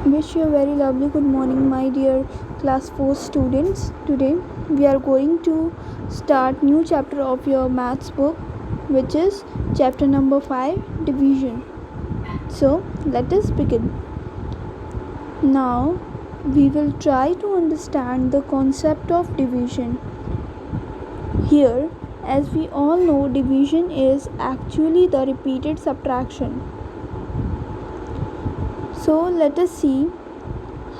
Wish you a very lovely good morning, my dear class 4 students. Today we are going to start new chapter of your maths book, which is chapter number 5, division. So let us begin. Now we will try to understand the concept of division. Here, as we all know, division is actually the repeated subtraction. So let us see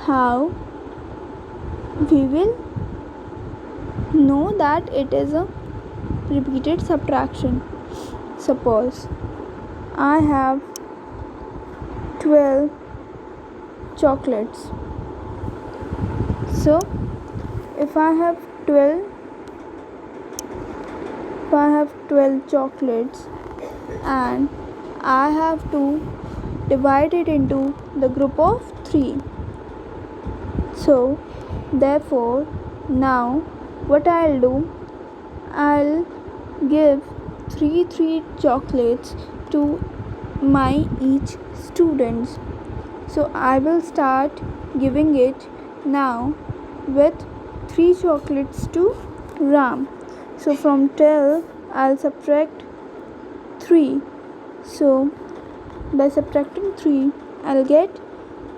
how we will know that it is a repeated subtraction. Suppose I have 12 chocolates. So if I have 12 chocolates and I have to divide it into the group of 3. So therefore now what I'll do, I'll give 3 chocolates to my each students. So I will start giving it now with 3 chocolates to Ram. So from 12 I'll subtract 3. So by subtracting 3 I'll get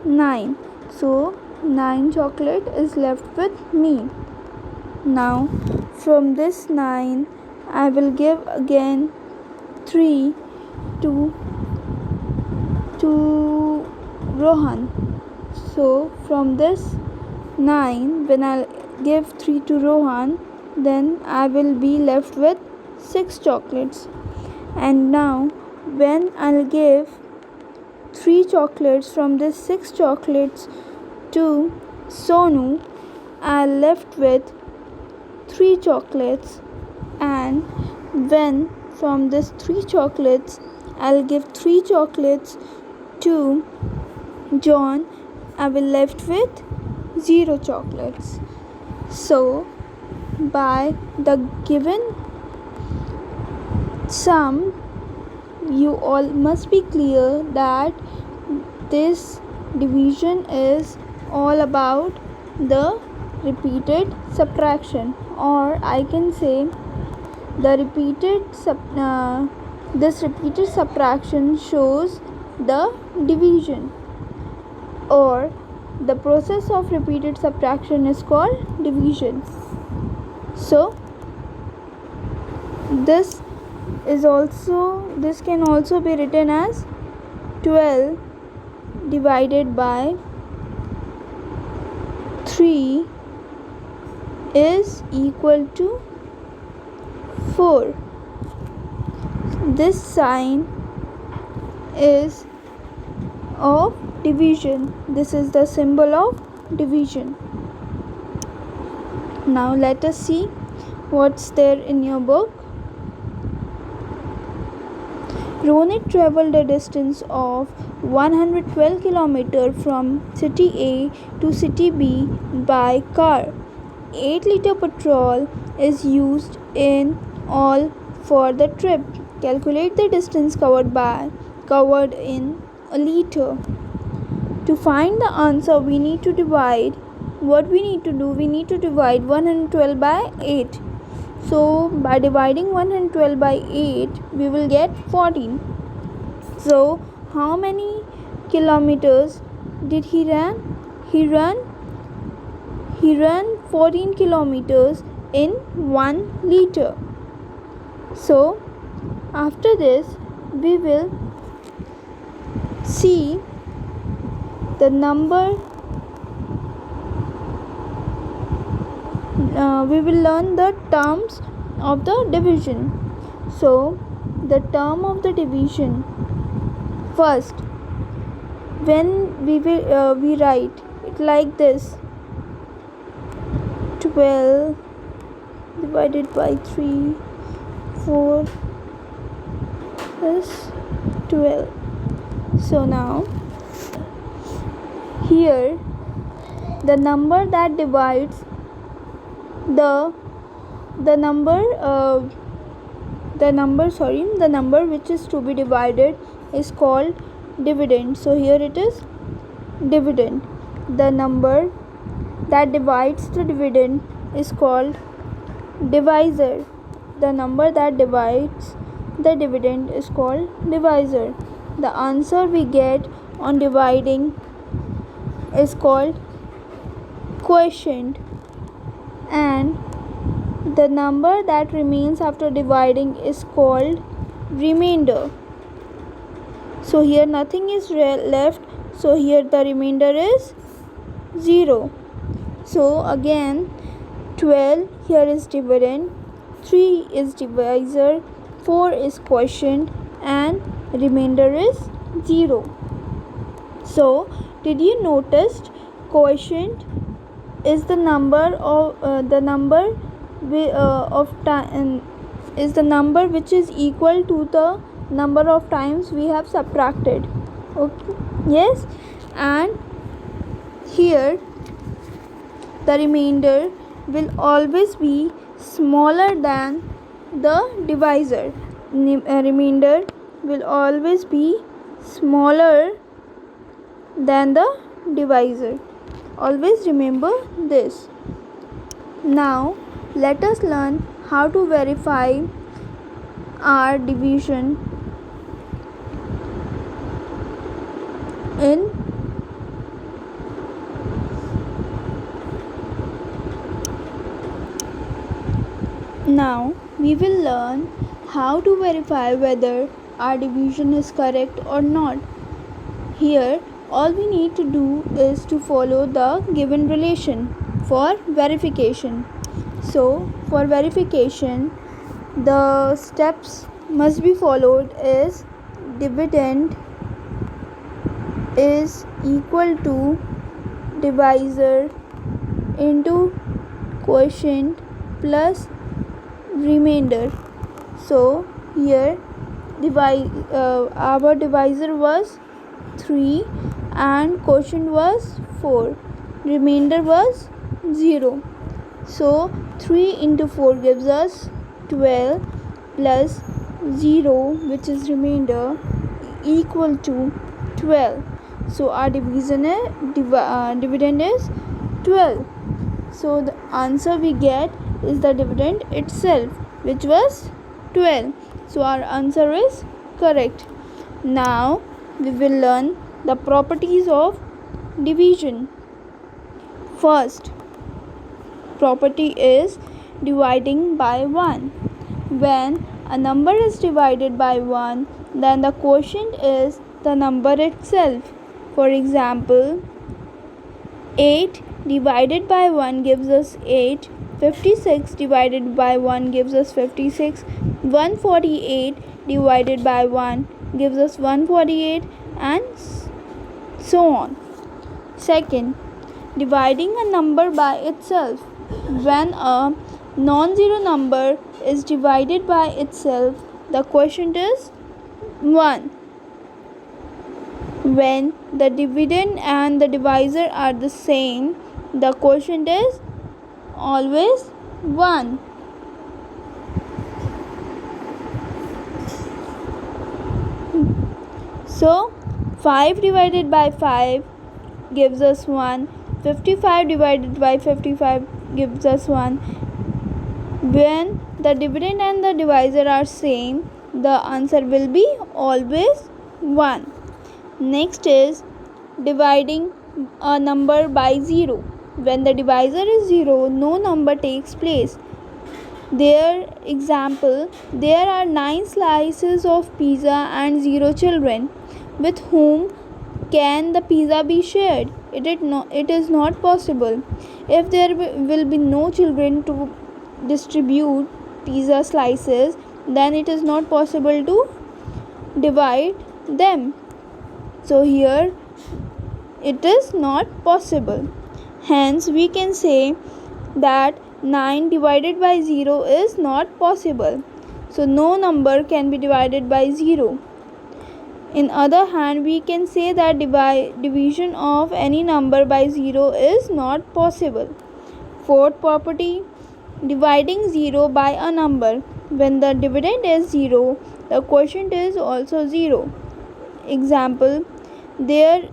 9. So 9 chocolate is left with me. Now from this 9 I will give again 3 to Rohan. So from this 9, when I'll give 3 to Rohan, then I will be left with 6 chocolates. And now when I'll give 3 chocolates from this 6 chocolates to Sonu, I'm left with 3 chocolates. And when from this 3 chocolates I'll give 3 chocolates to John, I will left with 0 chocolates. So by the given sum, you all must be clear that this division is all about the repeated subtraction, or I can say the this repeated subtraction shows the division, or the process of repeated subtraction is called division. So this can also be written as 12 divided by 3 is equal to 4. This sign is of division. This is the symbol of division. Now let us see what's there in your book. Ronit traveled a distance of 112 km from city A to city B by car. 8-liter petrol is used in all for the trip. Calculate the distance covered in a liter. To find the answer, we need to divide. What we need to do, we need to divide 112 by 8. So by dividing 112 by 8, we will get 14. So how many kilometers did he run? He ran 14 kilometers in 1 liter. So after this, we will see the number. We will learn the terms of the division. So the term of the division, first, when we write it like this: 12 divided by 3, 4 is 12. So now here the number that divides the number which is to be divided is called dividend. So here it is dividend. The number that divides the dividend is called divisor. The number that divides the dividend is called divisor. The answer we get on dividing is called quotient, and the number that remains after dividing is called remainder. So here nothing is left, so here the remainder is 0. So again 12 here is dividend, 3 is divisor, 4 is quotient, and remainder is 0. So did you notice quotient is the number of is the number which is equal to the number of times we have subtracted. Okay, yes, and here the remainder will always be smaller than the divisor. Remainder will always be smaller than the divisor. Always remember this. Now let us learn how to verify our division in Now we will learn how to verify whether our division is correct or not. Here all we need to do is to follow the given relation for verification. So for verification the steps must be followed is dividend is equal to divisor into quotient plus remainder. So here our divisor was 3 and quotient was 4, remainder was 0. So 3 into 4 gives us 12 plus 0, which is remainder, equal to 12. So our dividend is 12. So the answer we get is the dividend itself, which was 12. So our answer is correct. Now we will learn the properties of division. First property is dividing by 1. When a number is divided by 1, then the quotient is the number itself. For example, 8 divided by 1 gives us 8, 56 divided by 1 gives us 56, 148 divided by 1 gives us 148, and so on. Second, dividing a number by itself. When a non-zero number is divided by itself, the quotient is 1. When the dividend and the divisor are the same, the quotient is always 1. So 5 divided by 5 gives us 1, 55 divided by 55 gives us 1. When the dividend and the divisor are same, the answer will be always 1. Next is dividing a number by 0. When the divisor is 0, no number takes place. There are 9 slices of pizza and 0 children. With whom can the pizza be shared? It is not possible. If there will be no children to distribute pizza slices, then it is not possible to divide them. So here it is not possible. Hence we can say that 9 divided by 0 is not possible. So no number can be divided by 0. In other hand, we can say that division of any number by 0 is not possible. Fourth property, dividing 0 by a number. When the dividend is 0, the quotient is also 0. Example, there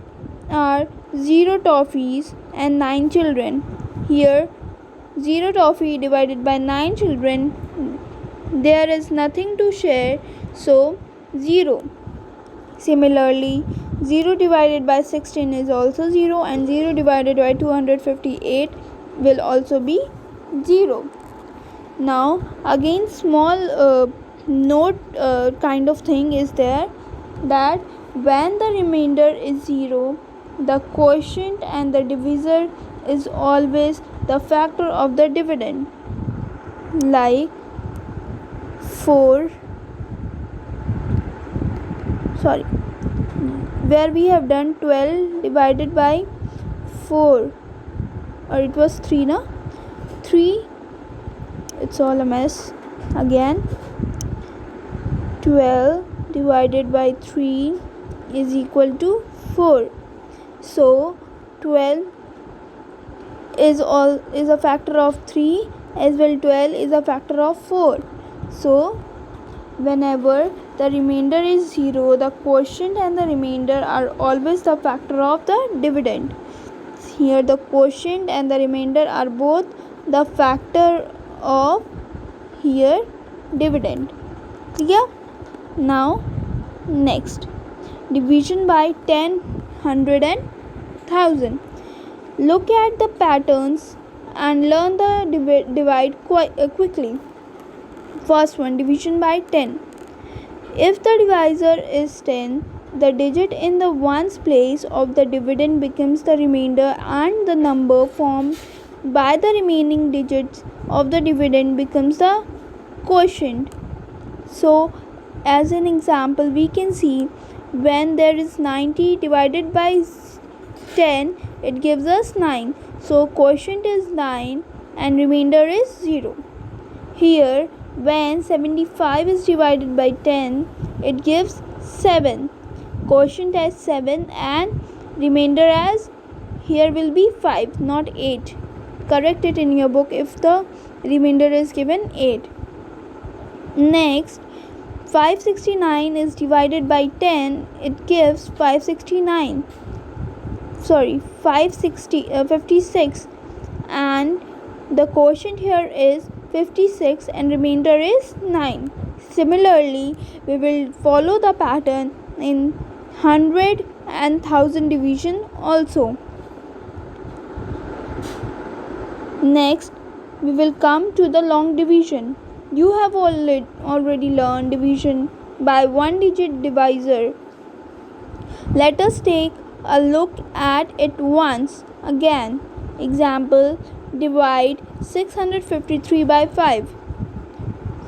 are 0 toffees and 9 children. Here 0 toffee divided by 9 children, there is nothing to share, so 0. Similarly, 0 divided by 16 is also 0, and 0 divided by 258 will also be 0. Now again small note kind of thing is there, that when the remainder is 0, the quotient and the divisor is always the factor of the dividend, like 4 where we have done 12 divided by 4, or it was 3 na 3, it's all a mess again. 12 divided by 3 is equal to 4, so 12 is a factor of 3, as well 12 is a factor of 4. So whenever the remainder is 0, the quotient and the remainder are always the factor of the dividend. Here the quotient and the remainder are both the factor of here dividend. Yeah. Now next, division by 10, 100 and 1000. Look at the patterns and learn the divide quickly. First one, division by 10. If the divisor is 10, the digit in the ones place of the dividend becomes the remainder, and the number formed by the remaining digits of the dividend becomes the quotient. So as an example, we can see when there is 90 divided by 10, it gives us 9. So quotient is 9 and remainder is 0. Here when 75 is divided by 10, it gives 7. Quotient as 7 and remainder as here will be 5, not 8. Correct it in your book if the remainder is given 8. Next, 569 is divided by 10, it gives 56, and the quotient here is 56 and remainder is 9. Similarly, we will follow the pattern in 100 and 1000 division also. Next, we will come to the long division. You have already learned division by one digit divisor. Let us take a look at it once again. Example, divide 653 by 5.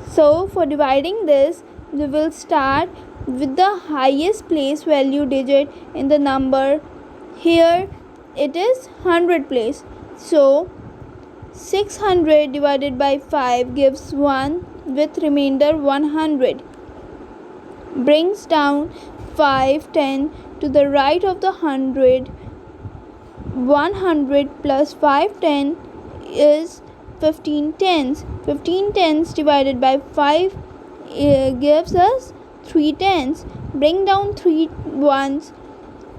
So for dividing this, we will start with the highest place value digit in the number. Here it is 100 place. So 600 divided by 5 gives 1 with remainder 100. Brings down 5, 10 to the right of the 100. 100 plus 5 10 is 15 tens. 15 tens divided by 5 gives us 3 tens. Bring down 3 ones.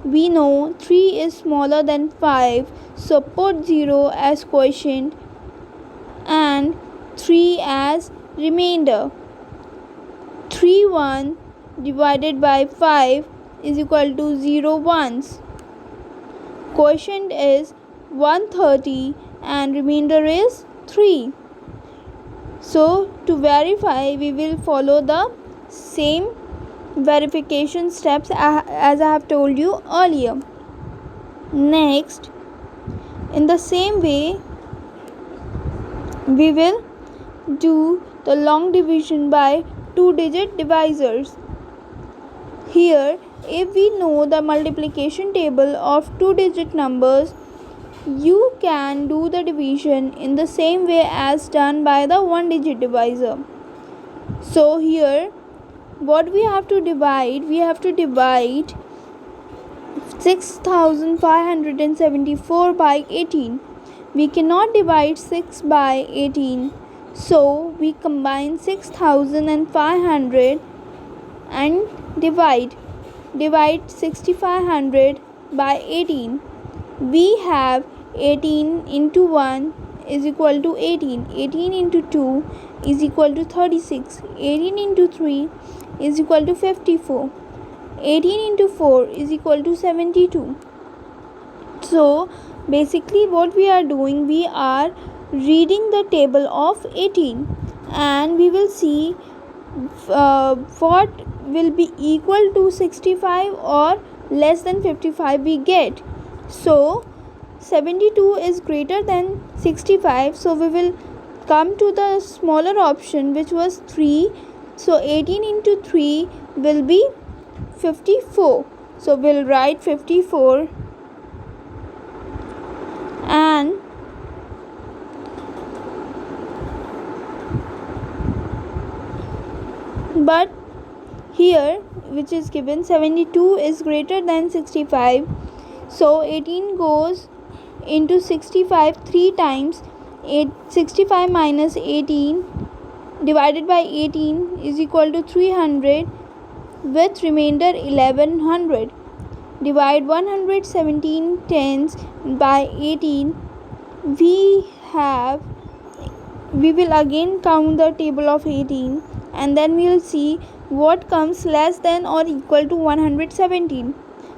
We know 3 is smaller than 5, so put 0 as quotient and 3 as remainder. 3 1 divided by 5 is equal to 0 ones. Quotient is 130 and remainder is 3. So to verify, we will follow the same verification steps as I have told you earlier. Next, in the same way, we will do the long division by two-digit divisors. Here, if we know the multiplication table of two-digit numbers, you can do the division in the same way as done by the one-digit divisor. So here, what we have to divide? We have to divide 6574 by 18. We cannot divide 6 by 18, so we combine 6500 and divide 6500 by 18. We have 18 into 1 is equal to 18. 18 into 2 is equal to 36. 18 into 3 is equal to 54. 18 into 4 is equal to 72. So basically what we are doing, we are reading the table of 18 and we will see what will be equal to 65 or less than 55 we get. So 72 is greater than 65, so we will come to the smaller option which was 3. So 18 into 3 will be 54. So we'll write 54 and but here which is given 72 is greater than 65, so 18 goes into 65 3 times. 65 minus 18 divided by 18 is equal to 300 with remainder 1100. Divide 117 tens by 18. We will again count the table of 18 and then we will see what comes less than or equal to 117.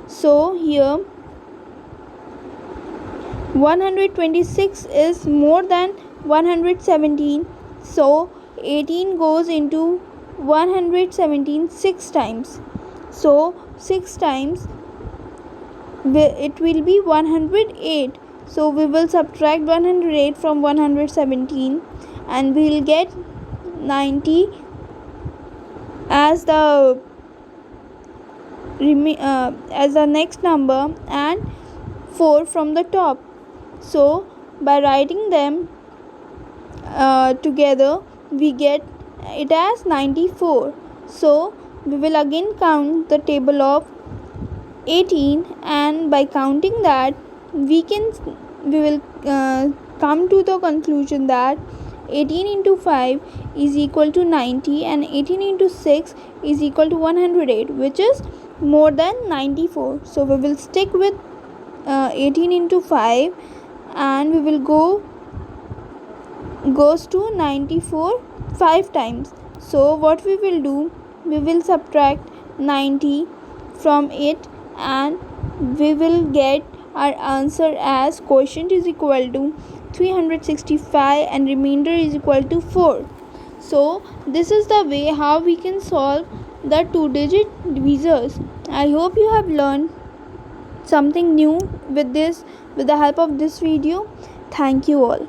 So here 126 is more than 117, so 18 goes into 117 6 times. So 6 times it will be 108. So we will subtract 108 from 117 and we will get 90 as the next number and 4 from the top. So by writing them together we get it as 94. So we will again count the table of 18 and by counting that we will come to the conclusion that 18 into 5 is equal to 90 and 18 into 6 is equal to 108, which is more than 94. So we will stick with 18 into 5 and we will goes to 94 5 times. So what we will do, we will subtract 90 from it and we will get our answer as quotient is equal to 365 and remainder is equal to 4. So this is the way how we can solve the 2-digit divisors. I hope you have learned something new with the help of this video. Thank you all.